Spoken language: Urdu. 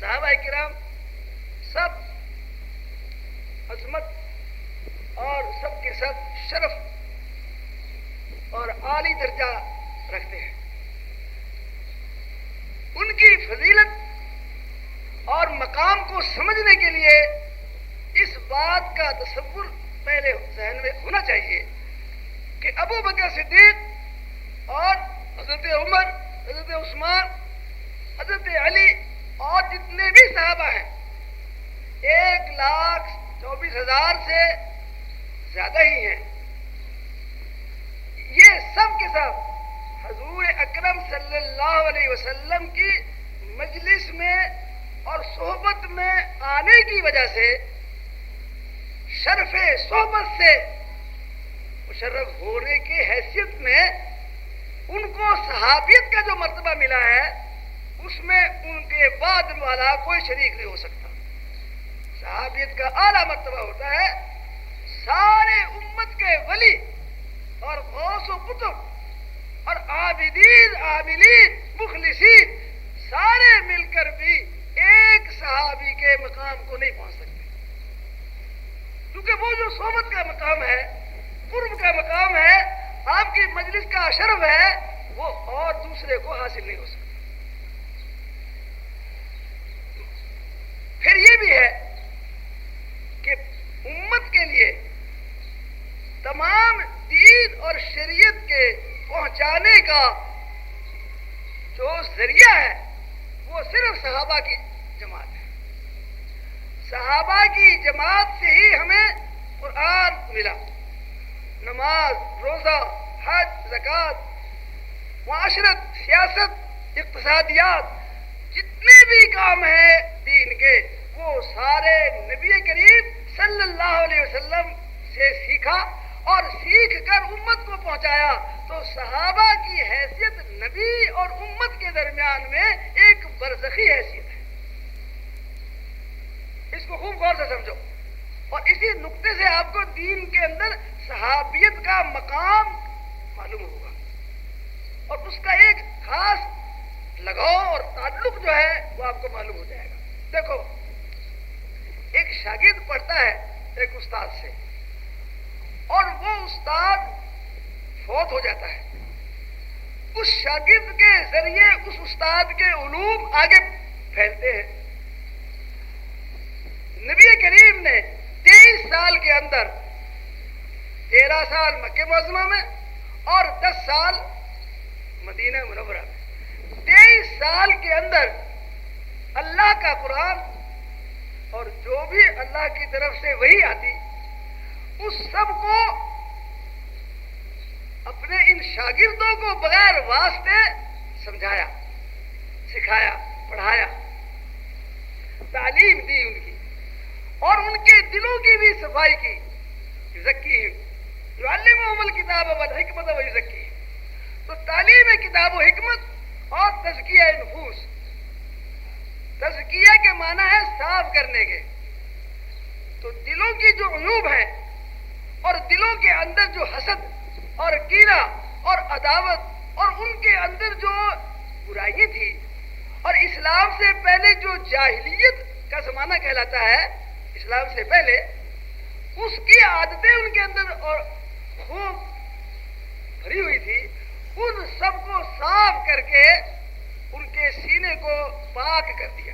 صحابہ کرام سب عظمت اور سب کے سب شرف اور عالی درجہ رکھتے ہیں. ان کی فضیلت اور مقام کو سمجھنے کے لیے اس بات کا تصور پہلے ذہن میں ہونا چاہیے کہ ابو بکر صدیق اور حضرت عمر، حضرت عثمان، حضرت علی اور جتنے بھی صحابہ ہیں 1,24,000 سے زیادہ ہی ہیں. یہ سب کے سب حضور اکرم صلی اللہ علیہ وسلم کی مجلس میں اور صحبت میں آنے کی وجہ سے شرف صحبت سے مشرف ہونے کی حیثیت میں ان کو صحابیت کا جو مرتبہ ملا ہے اس میں ان کے بعد والا کوئی شریک نہیں ہو سکتا. صحابیت کا اعلیٰ مرتبہ ہوتا ہے سارے امت کے ولی اور غوث و قطب اور عابدین عاملین مخلصین سارے مل کر بھی ایک صحابی کے مقام کو نہیں پہنچ سکتے، کیونکہ وہ جو صحبت کا مقام ہے، قرب کا مقام ہے، آپ کی مجلس کا شرف ہے، وہ اور دوسرے کو حاصل نہیں ہو سکتا. پھر یہ بھی ہے کہ امت کے لیے تمام دین اور شریعت کے پہنچانے کا جو ذریعہ ہے وہ صرف صحابہ کی جماعت ہے. صحابہ کی جماعت سے ہی ہمیں قرآن ملا، نماز، روزہ، حج، زکوٰۃ، معاشرت، سیاست، اقتصادیات، جتنے بھی کام ہیں دین کے وہ سارے نبی کریم صلی اللہ علیہ وسلم سے سیکھا اور سیکھ کر امت کو پہنچایا. تو صحابہ کی حیثیت نبی اور امت کے درمیان میں ایک برزخی حیثیت ہے. اس کو خوب غور سے سمجھو اور اسی نقطے سے آپ کو دین کے اندر صحابیت کا مقام معلوم ہوگا اور اس کا ایک خاص لگاؤ اور تعلق جو ہے وہ آپ کو معلوم ہو جائے گا. دیکھو، ایک شاگرد پڑھتا ہے ایک استاد سے اور وہ استاد فوت ہو جاتا ہے. اس شاگرد کے ذریعے اس استاد کے علوم آگے پھیلتے ہیں. نبی کریم نے 23 سال کے اندر 13 سال مکہ معظمہ میں اور 10 سال مدینہ منورہ میں 23 سال کے اندر اللہ کا قرآن اور جو بھی اللہ کی طرف سے وحی آتی اس سب کو اپنے ان شاگردوں کو بغیر واسطے سمجھایا، سکھایا، پڑھایا، تعلیم دی ان کی اور ان کے دلوں کی بھی صفائی کی. یزکیہم یعلمہم الکتاب والحکمت ویزکیہم. تو تعلیم کتاب و حکمت اور تزکیہ نفوس. تزکیہ کے معنی ہے صاف کرنے کے. تو دلوں کی جو عیوب ہیں اور دلوں کے اندر جو حسد اور کینہ اور عداوت اور ان کے اندر جو برائیاں تھی اور اسلام سے پہلے جو جاہلیت کا زمانہ کہلاتا ہے، اسلام سے پہلے اس کی عادتیں ان کے اندر اور خوب بھری ہوئی تھی، ان سب کو صاف کر کے ان کے سینے کو پاک کر دیا.